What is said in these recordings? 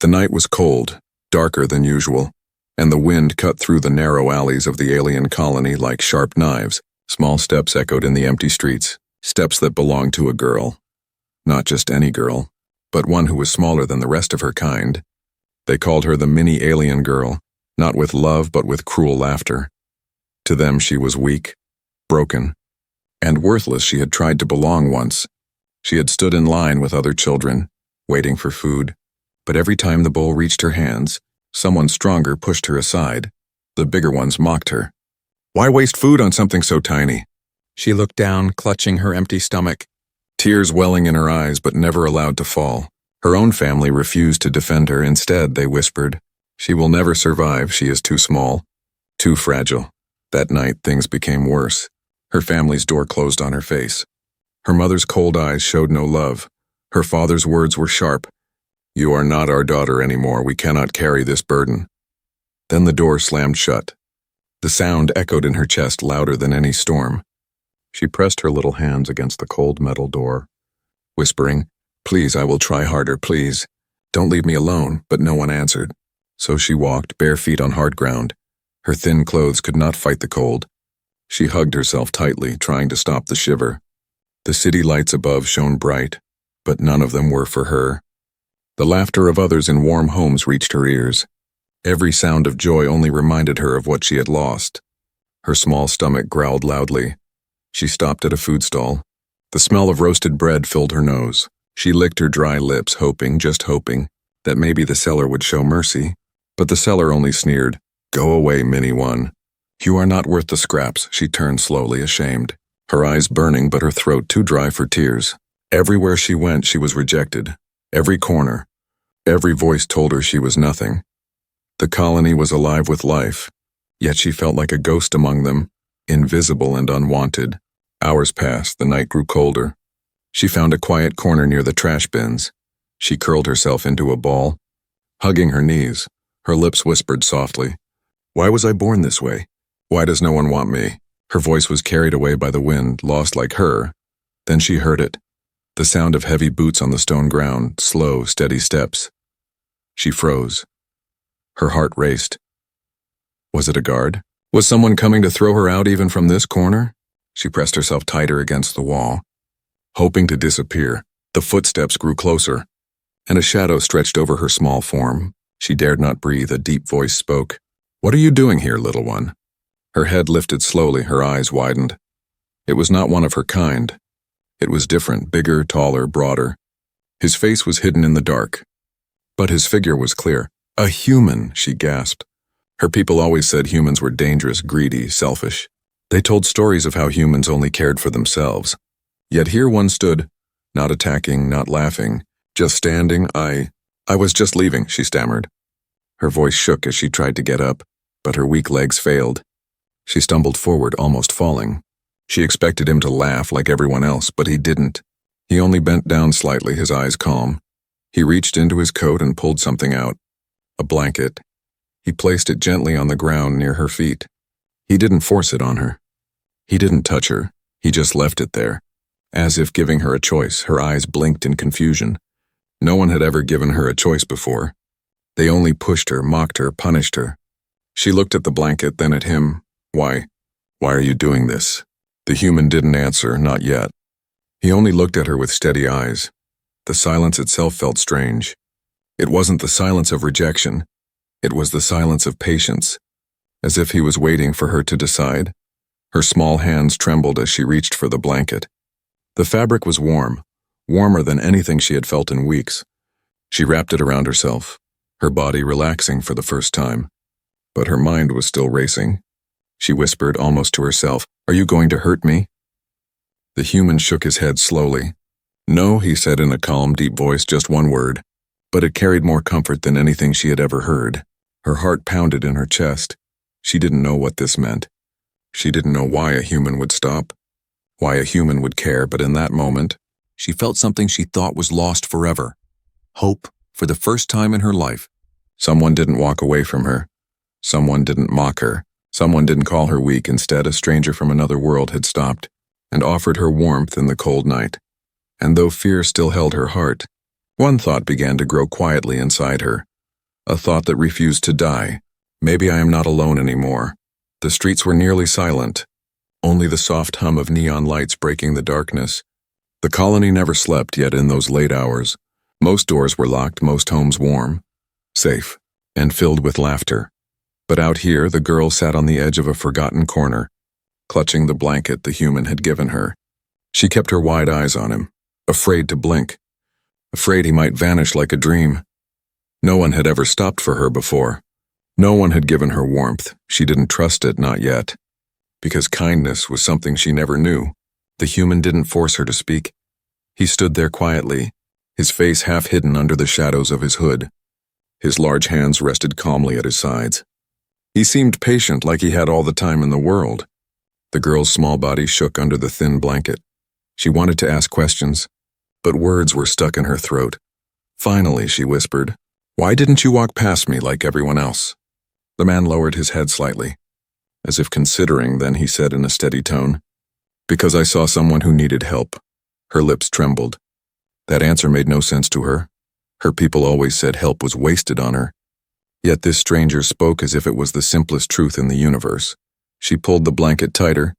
The night was cold, darker than usual, and the wind cut through the narrow alleys of the alien colony like sharp knives. Small steps echoed in the empty streets, steps that belonged to a girl. Not just any girl, but one who was smaller than the rest of her kind. They called her the mini alien girl, not with love but with cruel laughter. To them she was weak, broken, and worthless. She had tried to belong once. She had stood in line with other children, waiting for food, but every time the bowl reached her hands, someone stronger pushed her aside. The bigger ones mocked her. Why waste food on something so tiny? She looked down, clutching her empty stomach, tears welling in her eyes but never allowed to fall. Her own family refused to defend her. Instead, they whispered, "She will never survive. She is too small, too fragile." That night, things became worse. Her family's door closed on her face. Her mother's cold eyes showed no love. Her father's words were sharp. "You are not our daughter anymore. We cannot carry this burden." Then the door slammed shut. The sound echoed in her chest louder than any storm. She pressed her little hands against the cold metal door, whispering, "Please, I will try harder, please. Don't leave me alone," but no one answered. So she walked, bare feet on hard ground. Her thin clothes could not fight the cold. She hugged herself tightly, trying to stop the shiver. The city lights above shone bright, but none of them were for her. The laughter of others in warm homes reached her ears. Every sound of joy only reminded her of what she had lost. Her small stomach growled loudly. She stopped at a food stall. The smell of roasted bread filled her nose. She licked her dry lips, hoping, just hoping, that maybe the seller would show mercy. But the seller only sneered, "Go away, mini one. You are not worth the scraps." She turned slowly, ashamed, her eyes burning but her throat too dry for tears. Everywhere she went, she was rejected. Every corner, every voice told her she was nothing. The colony was alive with life, yet she felt like a ghost among them, invisible and unwanted. Hours passed, the night grew colder. She found a quiet corner near the trash bins. She curled herself into a ball, hugging her knees. Her lips whispered softly, "Why was I born this way? Why does no one want me?" Her voice was carried away by the wind, lost like her. Then she heard it, the sound of heavy boots on the stone ground, slow, steady steps. She froze. Her heart raced. Was it a guard? Was someone coming to throw her out even from this corner? She pressed herself tighter against the wall, hoping to disappear. The footsteps grew closer, and a shadow stretched over her small form. She dared not breathe. A deep voice spoke. "What are you doing here, little one?" Her head lifted slowly, her eyes widened. It was not one of her kind. It was different, bigger, taller, broader. His face was hidden in the dark, but his figure was clear. "A human," she gasped. Her people always said humans were dangerous, greedy, selfish. They told stories of how humans only cared for themselves. Yet here one stood, not attacking, not laughing, just standing. I was just leaving," she stammered. Her voice shook as she tried to get up, but her weak legs failed. She stumbled forward, almost falling. She expected him to laugh like everyone else, but he didn't. He only bent down slightly, his eyes calm. He reached into his coat and pulled something out. A blanket. He placed it gently on the ground near her feet. He didn't force it on her. He didn't touch her. He just left it there, as if giving her a choice. Her eyes blinked in confusion. No one had ever given her a choice before. They only pushed her, mocked her, punished her. She looked at the blanket, then at him. Why are you doing this?" The human didn't answer, not yet. He only looked at her with steady eyes. The silence itself felt strange. It wasn't the silence of rejection. It was the silence of patience, as if he was waiting for her to decide. Her small hands trembled as she reached for the blanket. The fabric was warm, warmer than anything she had felt in weeks. She wrapped it around herself, her body relaxing for the first time. But her mind was still racing. She whispered, almost to herself, "Are you going to hurt me?" The human shook his head slowly. "No," he said in a calm, deep voice, just one word. But it carried more comfort than anything she had ever heard. Her heart pounded in her chest. She didn't know what this meant. She didn't know why a human would stop, why a human would care, but in that moment, she felt something she thought was lost forever. Hope, for the first time in her life. Someone didn't walk away from her. Someone didn't mock her. Someone didn't call her weak. Instead, a stranger from another world had stopped and offered her warmth in the cold night. And though fear still held her heart, one thought began to grow quietly inside her. A thought that refused to die. Maybe I am not alone anymore. The streets were nearly silent, only the soft hum of neon lights breaking the darkness. The colony never slept, yet in those late hours, most doors were locked, most homes warm, safe, and filled with laughter. But out here, the girl sat on the edge of a forgotten corner, clutching the blanket the human had given her. She kept her wide eyes on him, afraid to blink, afraid he might vanish like a dream. No one had ever stopped for her before. No one had given her warmth. She didn't trust it, not yet. Because kindness was something she never knew. The human didn't force her to speak. He stood there quietly, his face half hidden under the shadows of his hood. His large hands rested calmly at his sides. He seemed patient, like he had all the time in the world. The girl's small body shook under the thin blanket. She wanted to ask questions, but words were stuck in her throat. Finally, she whispered, "Why didn't you walk past me like everyone else?" The man lowered his head slightly, as if considering, then he said in a steady tone, "Because I saw someone who needed help." Her lips trembled. That answer made no sense to her. Her people always said help was wasted on her. Yet this stranger spoke as if it was the simplest truth in the universe. She pulled the blanket tighter.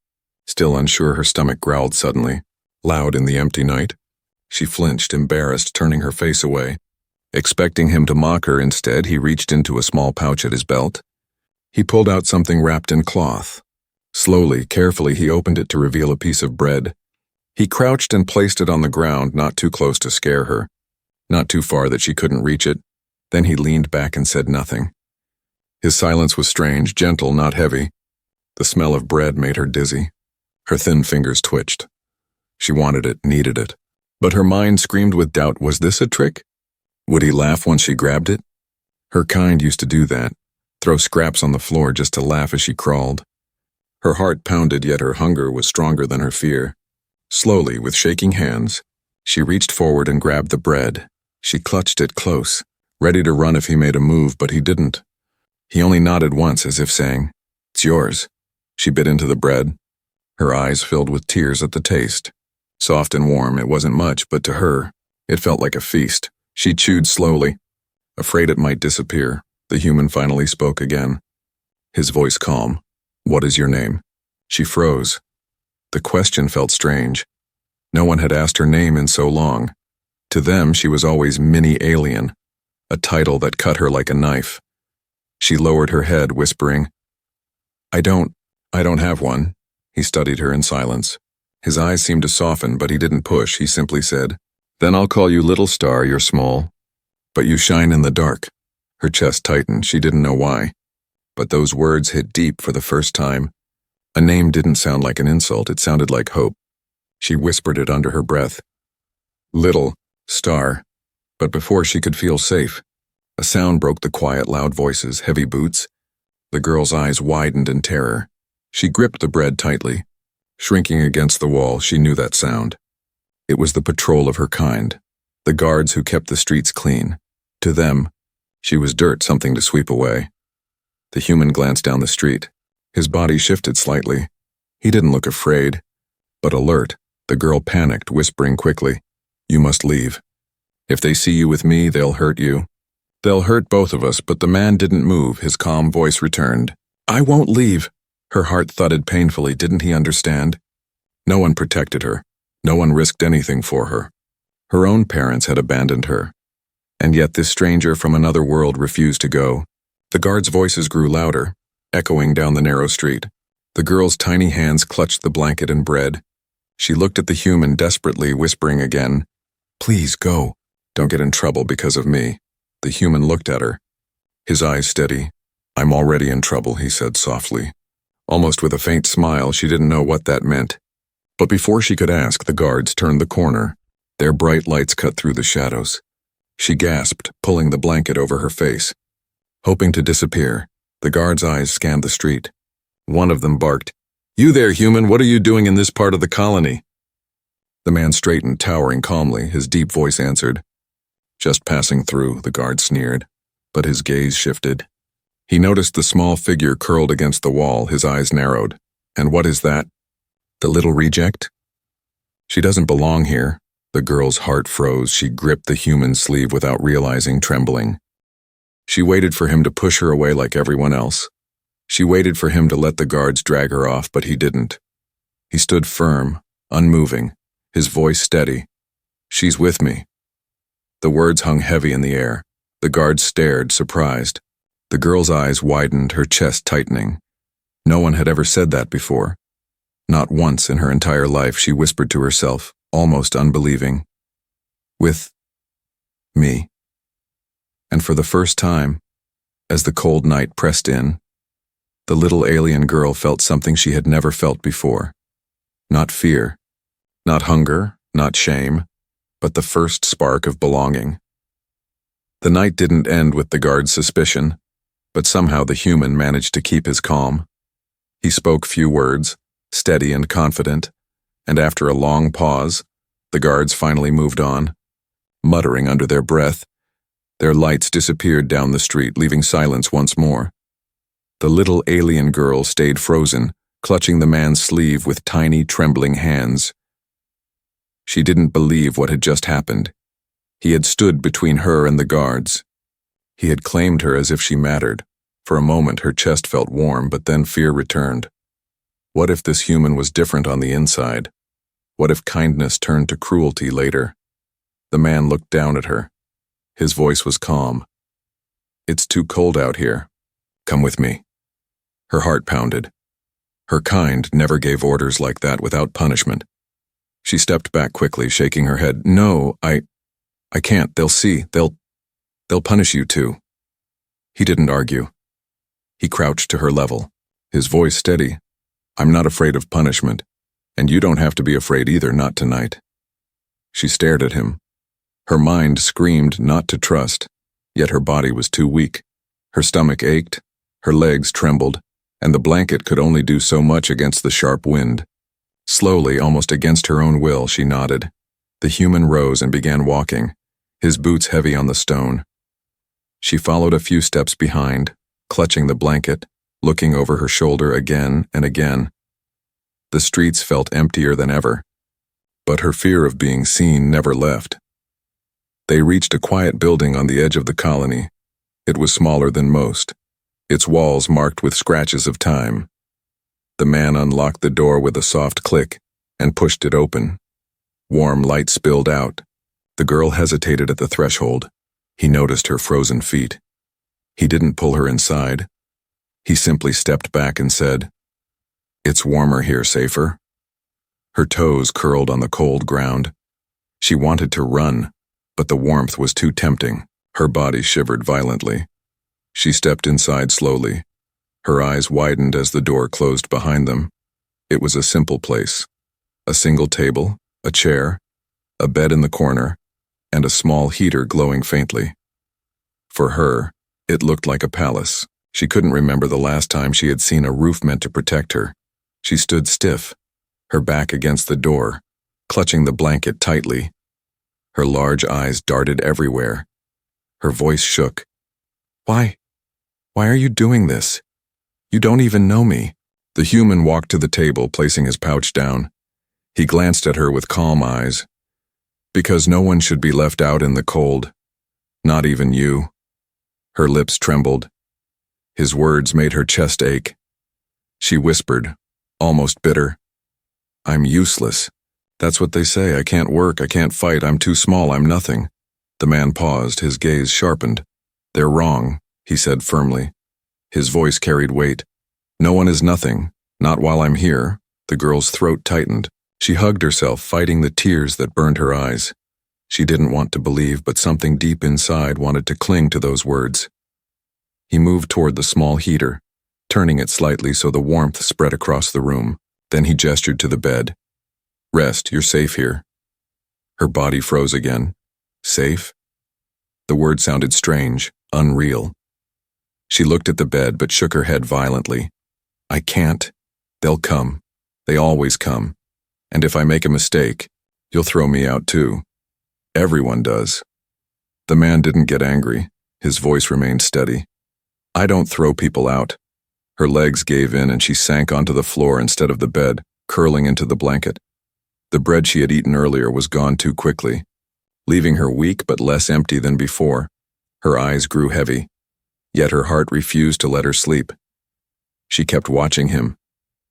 Still unsure, her stomach growled suddenly, loud in the empty night. She flinched, embarrassed, turning her face away. Expecting him to mock her, instead, he reached into a small pouch at his belt. He pulled out something wrapped in cloth. Slowly, carefully, he opened it to reveal a piece of bread. He crouched and placed it on the ground, not too close to scare her, not too far that she couldn't reach it. Then he leaned back and said nothing. His silence was strange, gentle, not heavy. The smell of bread made her dizzy. Her thin fingers twitched. She wanted it, needed it. But her mind screamed with doubt. Was this a trick? Would he laugh once she grabbed it? Her kind used to do that, throw scraps on the floor just to laugh as she crawled. Her heart pounded, yet her hunger was stronger than her fear. Slowly, with shaking hands, she reached forward and grabbed the bread. She clutched it close, ready to run if he made a move, but he didn't. He only nodded once, as if saying, "It's yours." She bit into the bread, her eyes filled with tears at the taste. Soft and warm, it wasn't much, but to her, it felt like a feast. She chewed slowly, afraid it might disappear. The human finally spoke again, his voice calm. "What is your name?" She froze. The question felt strange. No one had asked her name in so long. To them, she was always Mini Alien, a title that cut her like a knife. She lowered her head, whispering, I don't have one." He studied her in silence. His eyes seemed to soften, but he didn't push. He simply said, "Then I'll call you Little Star. You're small, but you shine in the dark." Her chest tightened. She didn't know why. But those words hit deep for the first time. A name didn't sound like an insult. It sounded like hope. She whispered it under her breath. "Little Star." But before she could feel safe, a sound broke the quiet, loud voices, heavy boots. The girl's eyes widened in terror. She gripped the bread tightly. Shrinking against the wall, she knew that sound. It was the patrol of her kind, the guards who kept the streets clean. To them, she was dirt, something to sweep away. The human glanced down the street. His body shifted slightly. He didn't look afraid, but alert. The girl panicked, whispering quickly, "You must leave. If they see you with me, they'll hurt you. They'll hurt both of us." But the man didn't move. His calm voice returned. "I won't leave." Her heart thudded painfully. Didn't he understand? No one protected her. No one risked anything for her. Her own parents had abandoned her. And yet this stranger from another world refused to go. The guards' voices grew louder, echoing down the narrow street. The girl's tiny hands clutched the blanket and bread. She looked at the human desperately, whispering again, "Please go. Don't get in trouble because of me." The human looked at her, his eyes steady. "I'm already in trouble," he said softly. Almost with a faint smile. She didn't know what that meant. But before she could ask, the guards turned the corner. Their bright lights cut through the shadows. She gasped, pulling the blanket over her face. Hoping to disappear, the guards' eyes scanned the street. One of them barked, "You there, human, what are you doing in this part of the colony?" The man straightened, towering calmly. His deep voice answered, "Just passing through," the guard sneered. But his gaze shifted. He noticed the small figure curled against the wall. His eyes narrowed. "And what is that? The little reject?" "She doesn't belong here." The girl's heart froze. She gripped the human's sleeve without realizing, trembling. She waited for him to push her away like everyone else. She waited for him to let the guards drag her off, but he didn't. He stood firm, unmoving, his voice steady. "She's with me." The words hung heavy in the air. The guards stared, surprised. The girl's eyes widened, her chest tightening. No one had ever said that before. Not once in her entire life, she whispered to herself, almost unbelieving. "With me." And for the first time, as the cold night pressed in, the little alien girl felt something she had never felt before. Not fear, not hunger, not shame, but the first spark of belonging. The night didn't end with the guard's suspicion, but somehow the human managed to keep his calm. He spoke few words, steady and confident, and after a long pause, the guards finally moved on. Muttering under their breath, their lights disappeared down the street, leaving silence once more. The little alien girl stayed frozen, clutching the man's sleeve with tiny, trembling hands. She didn't believe what had just happened. He had stood between her and the guards. He had claimed her as if she mattered. For a moment her chest felt warm, but then fear returned. What if this human was different on the inside? What if kindness turned to cruelty later? The man looked down at her. His voice was calm. "It's too cold out here. Come with me." Her heart pounded. Her kind never gave orders like that without punishment. She stepped back quickly, shaking her head. "No, I can't. They'll see. They'll punish you too." He didn't argue. He crouched to her level, his voice steady. "I'm not afraid of punishment, and you don't have to be afraid either, not tonight." She stared at him. Her mind screamed not to trust, yet her body was too weak. Her stomach ached, her legs trembled, and the blanket could only do so much against the sharp wind. Slowly, almost against her own will, she nodded. The human rose and began walking, his boots heavy on the stone. She followed a few steps behind, clutching the blanket, looking over her shoulder again and again. The streets felt emptier than ever, but her fear of being seen never left. They reached a quiet building on the edge of the colony. It was smaller than most, its walls marked with scratches of time. The man unlocked the door with a soft click and pushed it open. Warm light spilled out. The girl hesitated at the threshold. He noticed her frozen feet. He didn't pull her inside. He simply stepped back and said, "It's warmer here, safer." Her toes curled on the cold ground. She wanted to run, but the warmth was too tempting. Her body shivered violently. She stepped inside slowly. Her eyes widened as the door closed behind them. It was a simple place. A single table, a chair, a bed in the corner, and a small heater glowing faintly. For her, it looked like a palace. She couldn't remember the last time she had seen a roof meant to protect her. She stood stiff, her back against the door, clutching the blanket tightly. Her large eyes darted everywhere. Her voice shook. Why are you doing this? You don't even know me." The human walked to the table, placing his pouch down. He glanced at her with calm eyes. "Because no one should be left out in the cold. Not even you." Her lips trembled. His words made her chest ache. She whispered, almost bitter, "I'm useless. That's what they say. I can't work, I can't fight, I'm too small, I'm nothing." The man paused, his gaze sharpened. "They're wrong," he said firmly. His voice carried weight. "No one is nothing, not while I'm here." The girl's throat tightened. She hugged herself, fighting the tears that burned her eyes. She didn't want to believe, but something deep inside wanted to cling to those words. He moved toward the small heater, turning it slightly so the warmth spread across the room. Then he gestured to the bed. "Rest, you're safe here." Her body froze again. Safe? The word sounded strange, unreal. She looked at the bed but shook her head violently. "I can't. They'll come. They always come. And if I make a mistake, you'll throw me out too. Everyone does." The man didn't get angry. His voice remained steady. "I don't throw people out." Her legs gave in and she sank onto the floor instead of the bed, curling into the blanket. The bread she had eaten earlier was gone too quickly, leaving her weak but less empty than before. Her eyes grew heavy. Yet her heart refused to let her sleep. She kept watching him,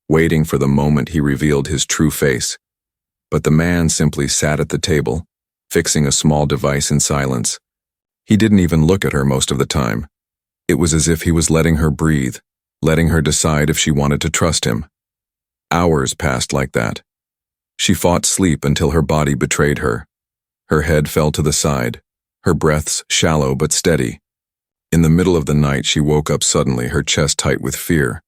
waiting for the moment he revealed his true face. But the man simply sat at the table, fixing a small device in silence. He didn't even look at her most of the time. It was as if he was letting her breathe, letting her decide if she wanted to trust him. Hours passed like that. She fought sleep until her body betrayed her. Her head fell to the side, her breaths shallow but steady. In the middle of the night, she woke up suddenly, her chest tight with fear.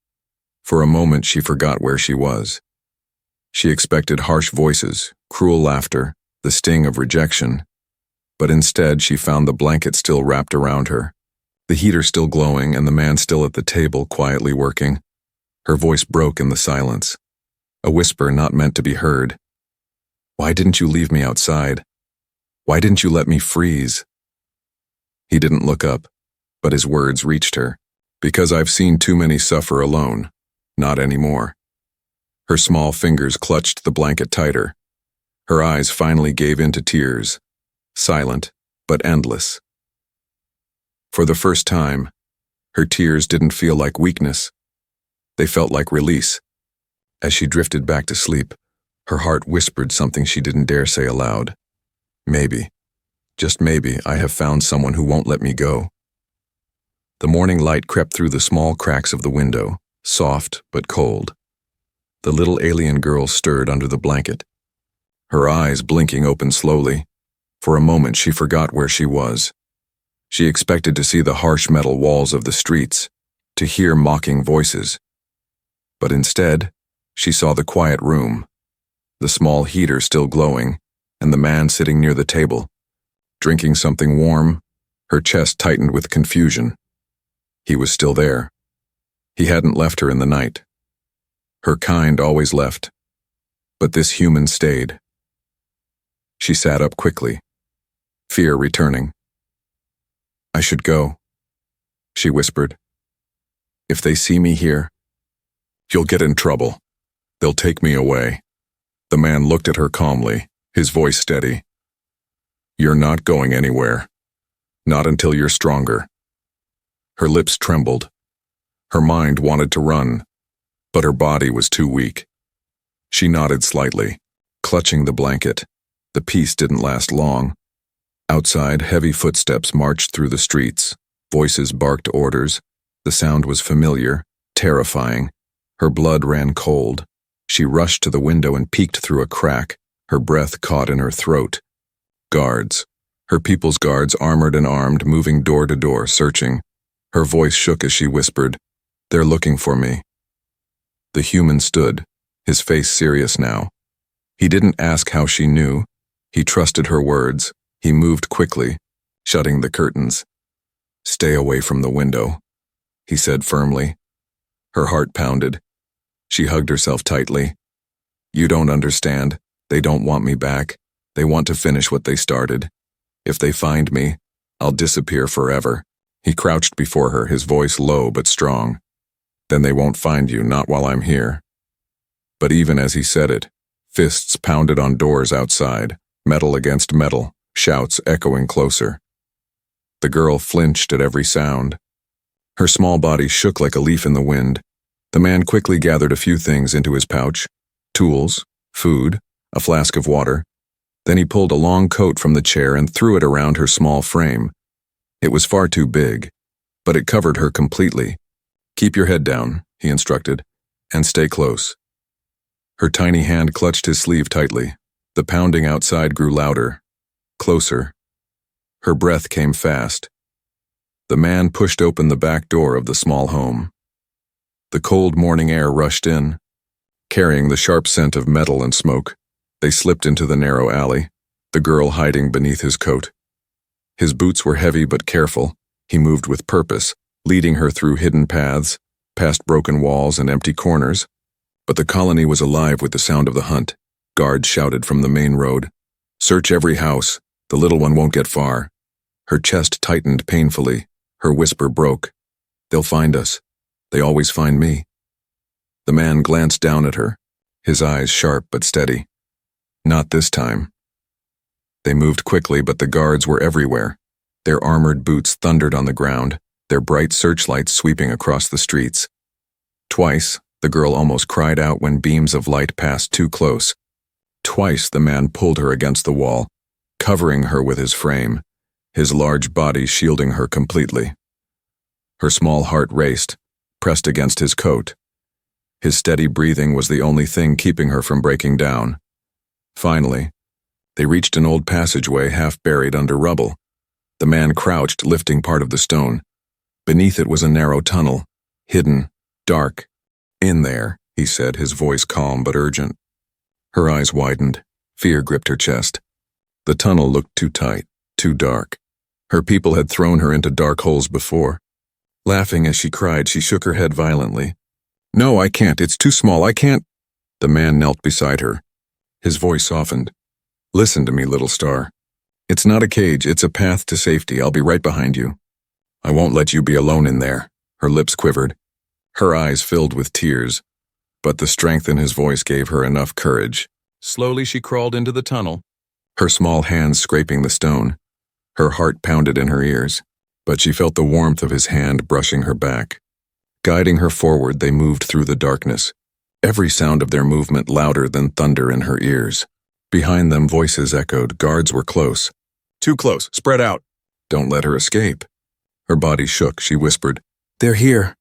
For a moment, she forgot where she was. She expected harsh voices, cruel laughter, the sting of rejection. But instead, she found the blanket still wrapped around her, the heater still glowing, and the man still at the table, quietly working. Her voice broke in the silence, a whisper not meant to be heard. "Why didn't you leave me outside? Why didn't you let me freeze?" He didn't look up, but his words reached her. "Because I've seen too many suffer alone. Not anymore." Her small fingers clutched the blanket tighter. Her eyes finally gave in to tears, silent but endless. For the first time, her tears didn't feel like weakness. They felt like release. As she drifted back to sleep, her heart whispered something she didn't dare say aloud. "Maybe, just maybe, I have found someone who won't let me go." The morning light crept through the small cracks of the window, soft but cold. The little alien girl stirred under the blanket, her eyes blinking open slowly. For a moment, she forgot where she was. She expected to see the harsh metal walls of the streets, to hear mocking voices. But instead, she saw the quiet room, the small heater still glowing, and the man sitting near the table, drinking something warm. Her chest tightened with confusion. He was still there. He hadn't left her in the night. Her kind always left, but this human stayed. She sat up quickly, fear returning. "I should go," she whispered. "If they see me here, you'll get in trouble. They'll take me away." The man looked at her calmly, his voice steady. "You're not going anywhere. Not until you're stronger." Her lips trembled. Her mind wanted to run, but her body was too weak. She nodded slightly, clutching the blanket. The peace didn't last long. Outside, heavy footsteps marched through the streets. Voices barked orders. The sound was familiar, terrifying. Her blood ran cold. She rushed to the window and peeked through a crack, her breath caught in her throat. Guards. Her people's guards, armored and armed, moving door to door, searching. Her voice shook as she whispered, "They're looking for me." The human stood, his face serious now. He didn't ask how she knew. He trusted her words. He moved quickly, shutting the curtains. "Stay away from the window," he said firmly. Her heart pounded. She hugged herself tightly. "You don't understand. They don't want me back. They want to finish what they started. If they find me, I'll disappear forever." He crouched before her, his voice low but strong. "Then they won't find you, not while I'm here." But even as he said it, fists pounded on doors outside, metal against metal, shouts echoing closer. The girl flinched at every sound. Her small body shook like a leaf in the wind. The man quickly gathered a few things into his pouch: tools, food, a flask of water. Then he pulled a long coat from the chair and threw it around her small frame. It was far too big, but it covered her completely. "Keep your head down," he instructed, "and stay close." Her tiny hand clutched his sleeve tightly. The pounding outside grew louder, closer. Her breath came fast. The man pushed open the back door of the small home. The cold morning air rushed in, carrying the sharp scent of metal and smoke. They slipped into the narrow alley, the girl hiding beneath his coat. His boots were heavy but careful. He moved with purpose, leading her through hidden paths, past broken walls and empty corners. But the colony was alive with the sound of the hunt. Guards shouted from the main road, "Search every house. The little one won't get far." Her chest tightened painfully. Her whisper broke. "They'll find us. They always find me." The man glanced down at her, his eyes sharp but steady. "Not this time." They moved quickly, but the guards were everywhere. Their armored boots thundered on the ground, their bright searchlights sweeping across the streets. Twice, the girl almost cried out when beams of light passed too close. Twice the man pulled her against the wall, covering her with his frame, his large body shielding her completely. Her small heart raced, pressed against his coat. His steady breathing was the only thing keeping her from breaking down. Finally, they reached an old passageway half buried under rubble. The man crouched, lifting part of the stone. Beneath it was a narrow tunnel, hidden, dark. "In there," he said, his voice calm but urgent. Her eyes widened. Fear gripped her chest. The tunnel looked too tight, too dark. Her people had thrown her into dark holes before. Laughing as she cried, she shook her head violently. "No, I can't. It's too small. I can't." The man knelt beside her. His voice softened. "Listen to me, little star. It's not a cage, it's a path to safety. I'll be right behind you. I won't let you be alone in there." Her lips quivered. Her eyes filled with tears, but the strength in his voice gave her enough courage. Slowly she crawled into the tunnel, her small hands scraping the stone. Her heart pounded in her ears, but she felt the warmth of his hand brushing her back. Guiding her forward, they moved through the darkness, every sound of their movement louder than thunder in her ears. Behind them, voices echoed. Guards were close. "Too close. Spread out." "Don't let her escape." Her body shook. She whispered, "They're here."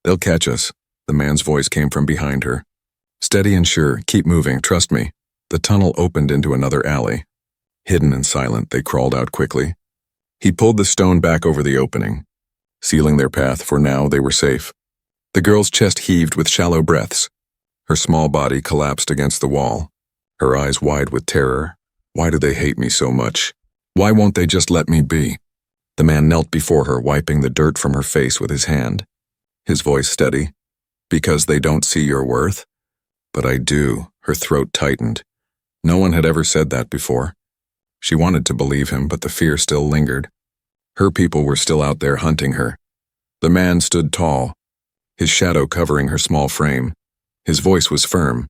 "They'll catch us." The man's voice came from behind her. "Steady and sure. Keep moving. Trust me." The tunnel opened into another alley. Hidden and silent, they crawled out quickly. He pulled the stone back over the opening, sealing their path. For now, they were safe. The girl's chest heaved with shallow breaths. Her small body collapsed against the wall, her eyes wide with terror. Why do they hate me so much? Why won't they just let me be? The man knelt before her, wiping the dirt from her face with his hand. His voice steady. "Because they don't see your worth?" "But I do." Her throat tightened. No one had ever said that before. She wanted to believe him, but the fear still lingered. Her people were still out there hunting her. The man stood tall, his shadow covering her small frame. His voice was firm,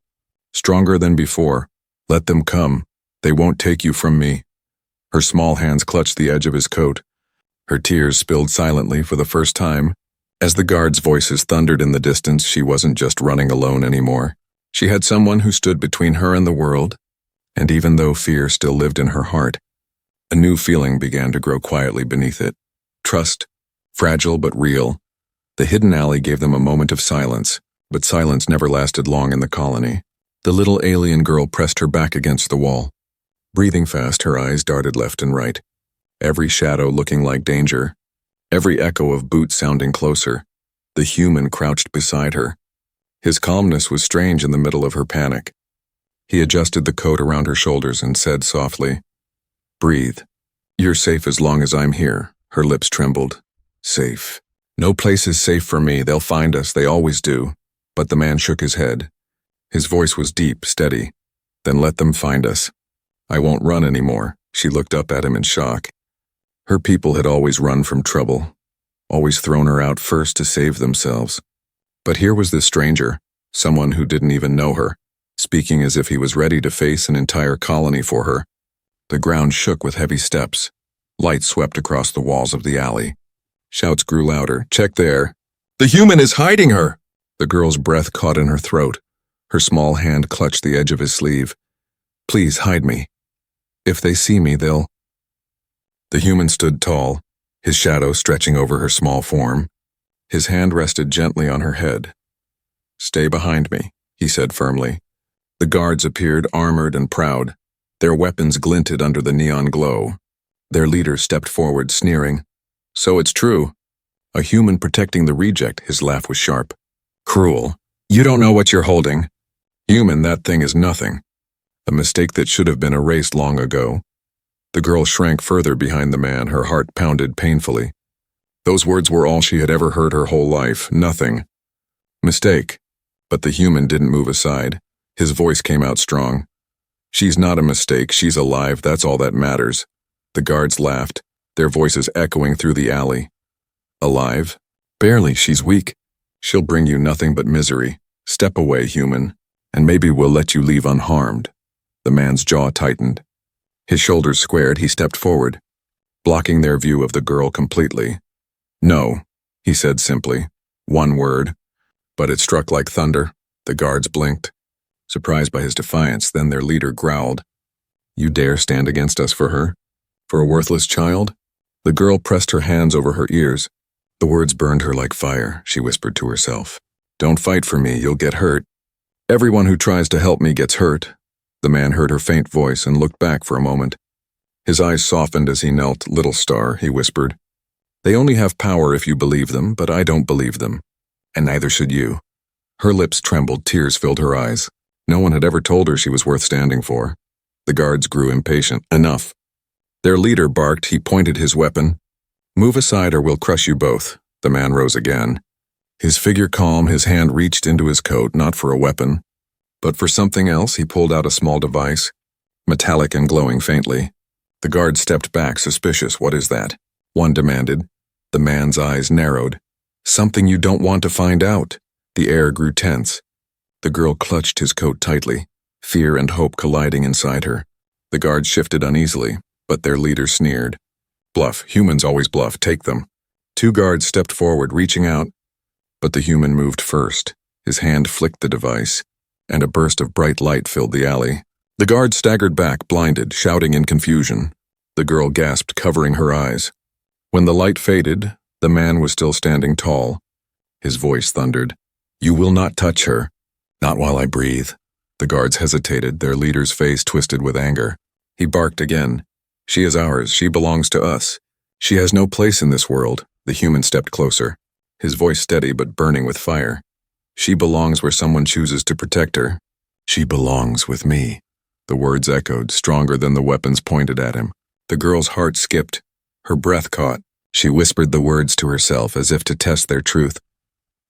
stronger than before. "Let them come. They won't take you from me." Her small hands clutched the edge of his coat. Her tears spilled silently for the first time. As the guards' voices thundered in the distance, she wasn't just running alone anymore. She had someone who stood between her and the world. And even though fear still lived in her heart, a new feeling began to grow quietly beneath it. Trust, fragile but real. The hidden alley gave them a moment of silence, but silence never lasted long in the colony. The little alien girl pressed her back against the wall. Breathing fast, her eyes darted left and right, every shadow looking like danger, every echo of boots sounding closer. The human crouched beside her. His calmness was strange in the middle of her panic. He adjusted the coat around her shoulders and said softly, "Breathe. You're safe as long as I'm here." Her lips trembled. "Safe. No place is safe for me. They'll find us. They always do." But the man shook his head. His voice was deep, steady. "Then let them find us. I won't run anymore." She looked up at him in shock. Her people had always run from trouble, always thrown her out first to save themselves. But here was this stranger, someone who didn't even know her, speaking as if he was ready to face an entire colony for her. The ground shook with heavy steps. Light swept across the walls of the alley. Shouts grew louder. "Check there. The human is hiding her!" The girl's breath caught in her throat. Her small hand clutched the edge of his sleeve. "Please hide me. If they see me, they'll..." The human stood tall, his shadow stretching over her small form. His hand rested gently on her head. "Stay behind me," he said firmly. The guards appeared armored and proud. Their weapons glinted under the neon glow. Their leader stepped forward, sneering. "So it's true. A human protecting the reject." His laugh was sharp. "Cruel. You don't know what you're holding. Human, that thing is nothing. A mistake that should have been erased long ago." The girl shrank further behind the man, her heart pounded painfully. Those words were all she had ever heard her whole life. Nothing. Mistake. But the human didn't move aside. His voice came out strong. "She's not a mistake. She's alive. That's all that matters." The guards laughed, their voices echoing through the alley. "Alive? Barely. She's weak. She'll bring you nothing but misery. Step away, human, and maybe we'll let you leave unharmed." The man's jaw tightened. His shoulders squared, he stepped forward, blocking their view of the girl completely. "No, he said simply. One word. But it struck like thunder. The guards blinked, surprised by his defiance. Then their leader growled. You dare stand against us for her? For a worthless child? The girl pressed her hands over her ears. The words burned her like fire, she whispered to herself. Don't fight for me, you'll get hurt. Everyone who tries to help me gets hurt. The man heard her faint voice and looked back for a moment. His eyes softened as he knelt. Little star, he whispered. They only have power if you believe them, but I don't believe them. And neither should you. Her lips trembled, tears filled her eyes. No one had ever told her she was worth standing for. The guards grew impatient. Enough. Their leader barked. He pointed his weapon. Move aside or we'll crush you both. The man rose again. His figure calm, his hand reached into his coat, not for a weapon, but for something else. He pulled out a small device, metallic and glowing faintly. The guard stepped back, suspicious. What is that? One demanded. The man's eyes narrowed. Something you don't want to find out. The air grew tense. The girl clutched his coat tightly, fear and hope colliding inside her. The guard shifted uneasily, but their leader sneered. Bluff. Humans always bluff. Take them. Two guards stepped forward, reaching out, but the human moved first. His hand flicked the device, and a burst of bright light filled the alley. The guard staggered back, blinded, shouting in confusion. The girl gasped, covering her eyes. When the light faded, the man was still standing tall. His voice thundered. You will not touch her. Not while I breathe. The guards hesitated, their leader's face twisted with anger. He barked again. She is ours. She belongs to us. She has no place in this world. The human stepped closer, his voice steady but burning with fire. She belongs where someone chooses to protect her. She belongs with me. The words echoed, stronger than the weapons pointed at him. The girl's heart skipped. Her breath caught. She whispered the words to herself as if to test their truth.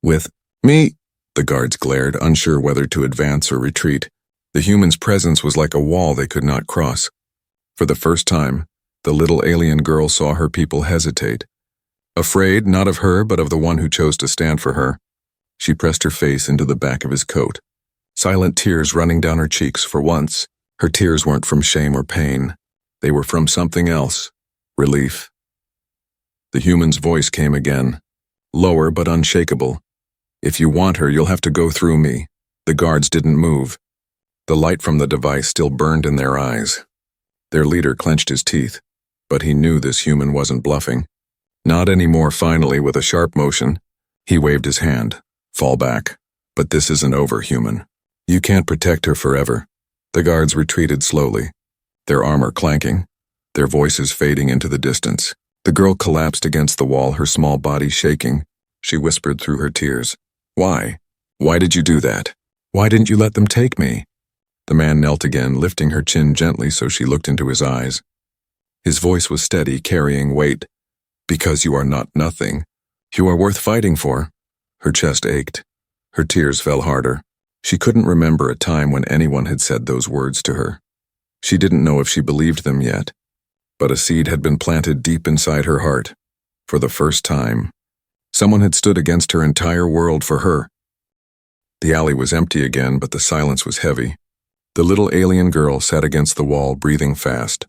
With me? The guards glared, unsure whether to advance or retreat. The human's presence was like a wall they could not cross. For the first time, the little alien girl saw her people hesitate. Afraid not of her but of the one who chose to stand for her. She pressed her face into the back of his coat, silent tears running down her cheeks. For once, her tears weren't from shame or pain. They were from something else. Relief. The human's voice came again, lower but unshakable. If you want her, you'll have to go through me. The guards didn't move. The light from the device still burned in their eyes. Their leader clenched his teeth, but he knew this human wasn't bluffing. Not anymore. Finally, with a sharp motion, he waved his hand. Fall back. But this isn't over, human. You can't protect her forever. The guards retreated slowly, their armor clanking, their voices fading into the distance. The girl collapsed against the wall, her small body shaking. She whispered through her tears. Why? Why did you do that? Why didn't you let them take me? The man knelt again, lifting her chin gently so she looked into his eyes. His voice was steady, carrying weight. Because you are not nothing. You are worth fighting for. Her chest ached. Her tears fell harder. She couldn't remember a time when anyone had said those words to her. She didn't know if she believed them yet, but a seed had been planted deep inside her heart. For the first time, someone had stood against her entire world for her. The alley was empty again, but the silence was heavy. The little alien girl sat against the wall, breathing fast.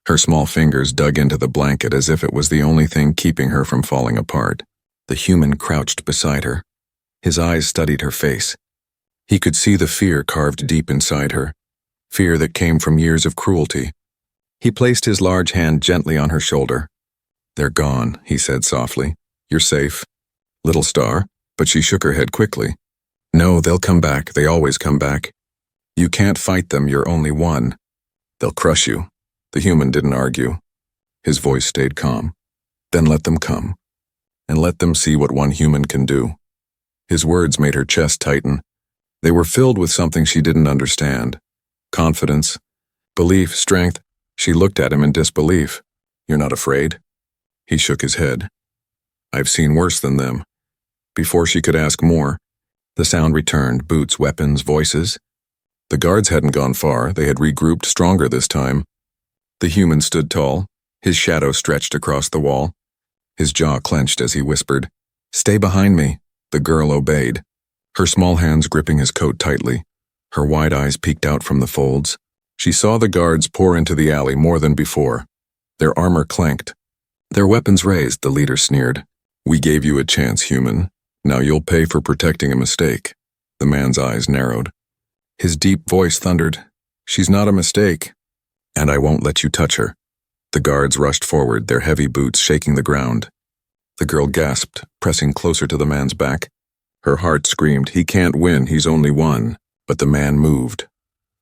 Her small fingers dug into the blanket as if it was the only thing keeping her from falling apart. The human crouched beside her. His eyes studied her face. He could see the fear carved deep inside her, fear that came from years of cruelty. He placed his large hand gently on her shoulder. They're gone, he said softly. You're safe. Little star, but she shook her head quickly. No, they'll come back. They always come back. You can't fight them. You're only one. They'll crush you. The human didn't argue. His voice stayed calm. Then let them come, and let them see what one human can do. His words made her chest tighten. They were filled with something she didn't understand. Confidence, belief, strength. She looked at him in disbelief. You're not afraid? He shook his head. I've seen worse than them. Before she could ask more, the sound returned, boots, weapons, voices. The guards hadn't gone far. They had regrouped, stronger this time. The human stood tall, his shadow stretched across the wall. His jaw clenched as he whispered, Stay behind me. The girl obeyed, her small hands gripping his coat tightly. Her wide eyes peeked out from the folds. She saw the guards pour into the alley more than before. Their armor clanked. Their weapons raised, the leader sneered. We gave you a chance, human. Now you'll pay for protecting a mistake. The man's eyes narrowed. His deep voice thundered, She's not a mistake. And I won't let you touch her. The guards rushed forward, their heavy boots shaking the ground. The girl gasped, pressing closer to the man's back. Her heart screamed, He can't win, he's only one. But the man moved.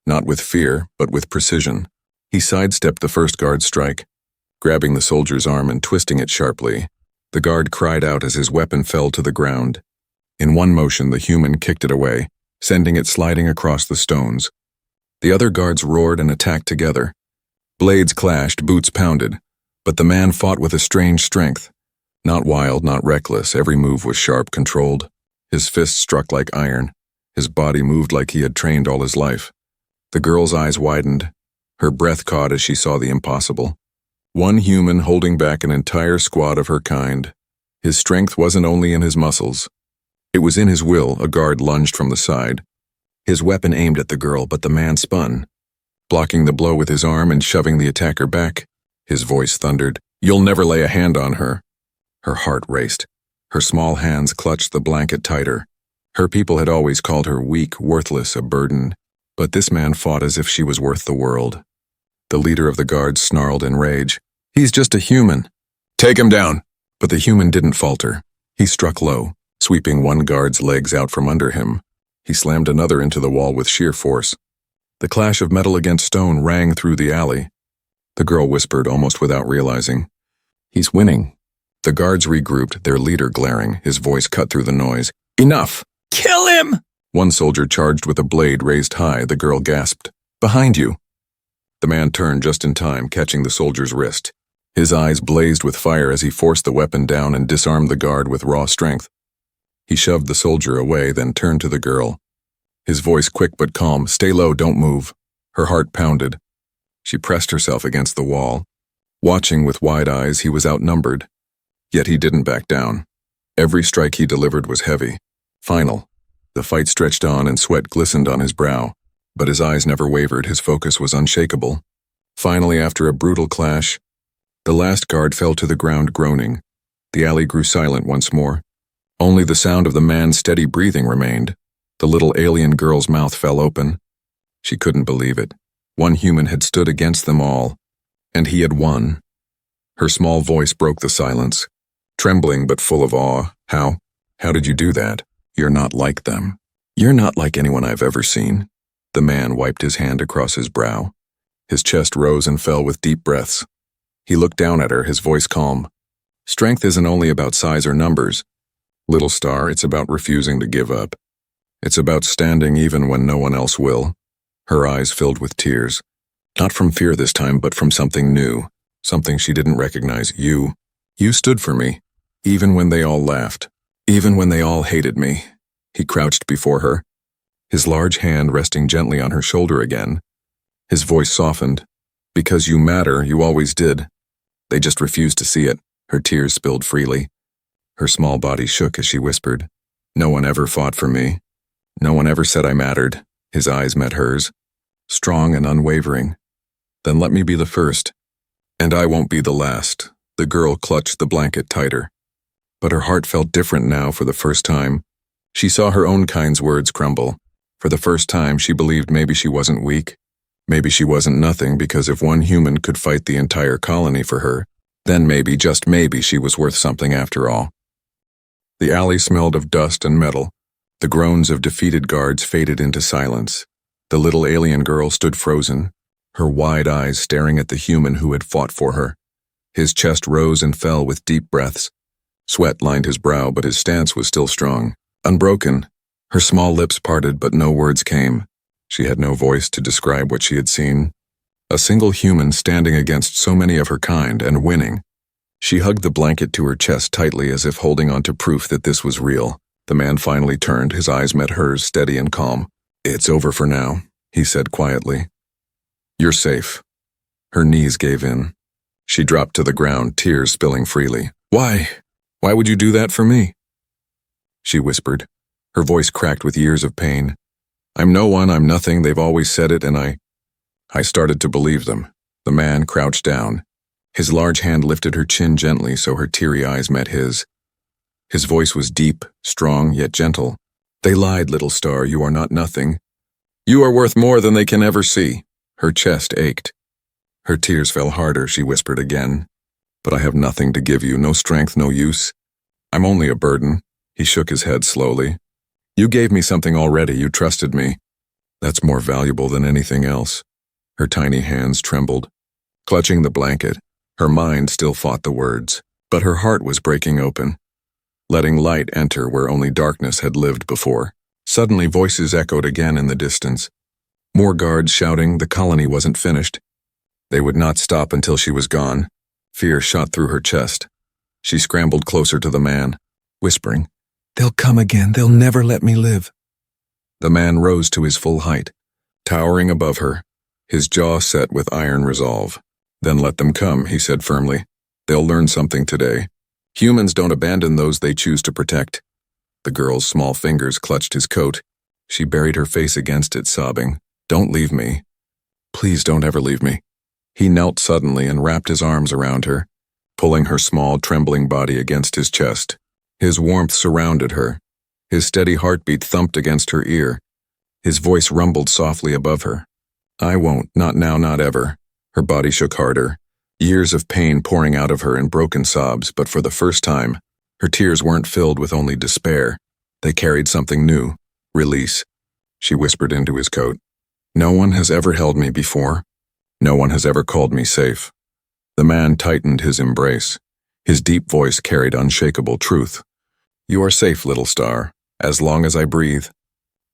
Not with fear, but with precision. He sidestepped the first guard's strike, grabbing the soldier's arm and twisting it sharply. The guard cried out as his weapon fell to the ground. In one motion, the human kicked it away, sending it sliding across the stones. The other guards roared and attacked together. Blades clashed, boots pounded, but the man fought with a strange strength. Not wild, not reckless, every move was sharp, controlled. His fists struck like iron. His body moved like he had trained all his life. The girl's eyes widened. Her breath caught as she saw the impossible. One human holding back an entire squad of her kind. His strength wasn't only in his muscles. It was in his will. A guard lunged from the side. His weapon aimed at the girl, but the man spun, blocking the blow with his arm and shoving the attacker back. His voice thundered, You'll never lay a hand on her. Her heart raced. Her small hands clutched the blanket tighter. Her people had always called her weak, worthless, a burden. But this man fought as if she was worth the world. The leader of the guards snarled in rage. He's just a human. Take him down. But the human didn't falter. He struck low, sweeping one guard's legs out from under him. He slammed another into the wall with sheer force. The clash of metal against stone rang through the alley. The girl whispered, almost without realizing, He's winning. The guards regrouped, their leader glaring, his voice cut through the noise. Enough! Kill him! One soldier charged with a blade raised high. The girl gasped. Behind you! The man turned just in time, catching the soldier's wrist. His eyes blazed with fire as he forced the weapon down and disarmed the guard with raw strength. He shoved the soldier away, then turned to the girl. His voice quick but calm. Stay low, don't move. Her heart pounded. She pressed herself against the wall. Watching with wide eyes, he was outnumbered. Yet he didn't back down. Every strike he delivered was heavy. Final. The fight stretched on and sweat glistened on his brow. But his eyes never wavered, his focus was unshakable. Finally, after a brutal clash, the last guard fell to the ground groaning. The alley grew silent once more. Only the sound of the man's steady breathing remained. The little alien girl's mouth fell open. She couldn't believe it. One human had stood against them all, and he had won. Her small voice broke the silence, trembling but full of awe. How did you do that? You're not like them. You're not like anyone I've ever seen. The man wiped his hand across his brow. His chest rose and fell with deep breaths. He looked down at her, his voice calm. Strength isn't only about size or numbers. Little star, it's about refusing to give up. It's about standing even when no one else will. Her eyes filled with tears. Not from fear this time, but from something new. Something she didn't recognize. You stood for me. Even when they all laughed. Even when they all hated me. He crouched before her, his large hand resting gently on her shoulder again. His voice softened. Because you matter, you always did. They just refused to see it. Her tears spilled freely. Her small body shook as she whispered, No one ever fought for me. No one ever said I mattered. His eyes met hers, strong and unwavering. Then let me be the first. And I won't be the last. The girl clutched the blanket tighter. But her heart felt different now for the first time. She saw her own kind's words crumble. For the first time, she believed maybe she wasn't weak. Maybe she wasn't nothing, because if one human could fight the entire colony for her, then maybe, just maybe, she was worth something after all. The alley smelled of dust and metal. The groans of defeated guards faded into silence. The little alien girl stood frozen, her wide eyes staring at the human who had fought for her. His chest rose and fell with deep breaths. Sweat lined his brow, but his stance was still strong, unbroken. Her small lips parted, but no words came. She had no voice to describe what she had seen. A single human standing against so many of her kind and winning. She hugged the blanket to her chest tightly as if holding on to proof that this was real. The man finally turned, his eyes met hers, steady and calm. It's over for now, he said quietly. You're safe. Her knees gave in. She dropped to the ground, tears spilling freely. Why? Why would you do that for me? She whispered. Her voice cracked with years of pain. I'm no one, I'm nothing, they've always said it, and I started to believe them. The man crouched down. His large hand lifted her chin gently so her teary eyes met his. His voice was deep, strong, yet gentle. They lied, little star, you are not nothing. You are worth more than they can ever see. Her chest ached. Her tears fell harder, she whispered again. But I have nothing to give you, no strength, no use. I'm only a burden. He shook his head slowly. You gave me something already, you trusted me. That's more valuable than anything else. Her tiny hands trembled. Clutching the blanket, her mind still fought the words, but her heart was breaking open, letting light enter where only darkness had lived before. Suddenly voices echoed again in the distance. More guards shouting the colony wasn't finished. They would not stop until she was gone. Fear shot through her chest. She scrambled closer to the man, whispering, "They'll come again, they'll never let me live." The man rose to his full height, towering above her, his jaw set with iron resolve. Then let them come, he said firmly. They'll learn something today. Humans don't abandon those they choose to protect. The girl's small fingers clutched his coat. She buried her face against it, sobbing, "Don't leave me. Please don't ever leave me." He knelt suddenly and wrapped his arms around her, pulling her small, trembling body against his chest. His warmth surrounded her. His steady heartbeat thumped against her ear. His voice rumbled softly above her. "I won't, not now, not ever." Her body shook harder, years of pain pouring out of her in broken sobs, but for the first time, her tears weren't filled with only despair. They carried something new, release. She whispered into his coat, "No one has ever held me before. No one has ever called me safe." The man tightened his embrace. His deep voice carried unshakable truth. "You are safe, little star, as long as I breathe."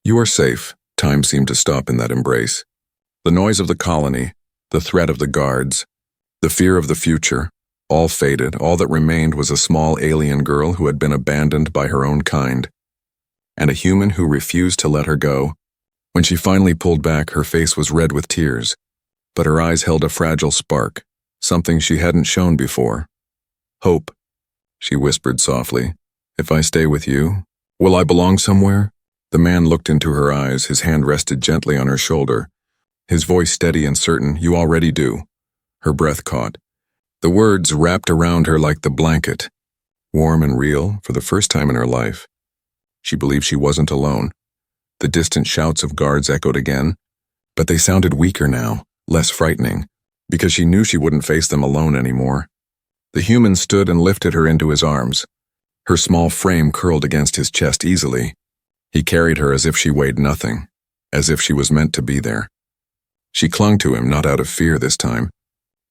You are safe. Time seemed to stop in that embrace. The noise of the colony, the threat of the guards, the fear of the future, all faded. All that remained was a small alien girl who had been abandoned by her own kind, and a human who refused to let her go. When she finally pulled back, her face was red with tears, but her eyes held a fragile spark, something she hadn't shown before. "Hope," she whispered softly. "If I stay with you, will I belong somewhere?" The man looked into her eyes, his hand rested gently on her shoulder. His voice steady and certain, "You already do." Her breath caught. The words wrapped around her like the blanket, warm and real for the first time in her life. She believed she wasn't alone. The distant shouts of guards echoed again, but they sounded weaker now, less frightening, because she knew she wouldn't face them alone anymore. The human stood and lifted her into his arms. Her small frame curled against his chest easily. He carried her as if she weighed nothing, as if she was meant to be there. She clung to him, not out of fear this time,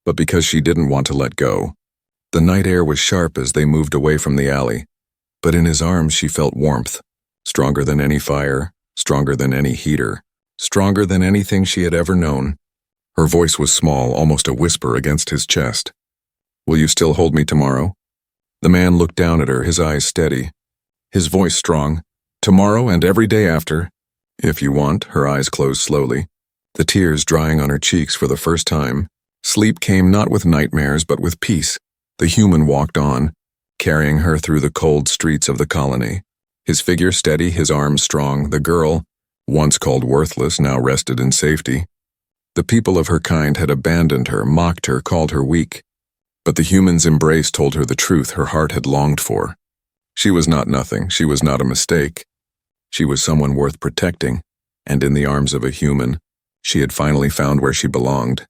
but because she didn't want to let go. The night air was sharp as they moved away from the alley, but in his arms she felt warmth, stronger than any fire, stronger than any heater, stronger than anything she had ever known. Her voice was small, almost a whisper against his chest. "Will you still hold me tomorrow?" The man looked down at her, his eyes steady, his voice strong. "Tomorrow and every day after." "If you want." Her eyes closed slowly, the tears drying on her cheeks for the first time. Sleep came not with nightmares, but with peace. The human walked on, carrying her through the cold streets of the colony. His figure steady, his arms strong. The girl, once called worthless, now rested in safety. The people of her kind had abandoned her, mocked her, called her weak. But the human's embrace told her the truth her heart had longed for. She was not nothing, she was not a mistake. She was someone worth protecting, and in the arms of a human, she had finally found where she belonged.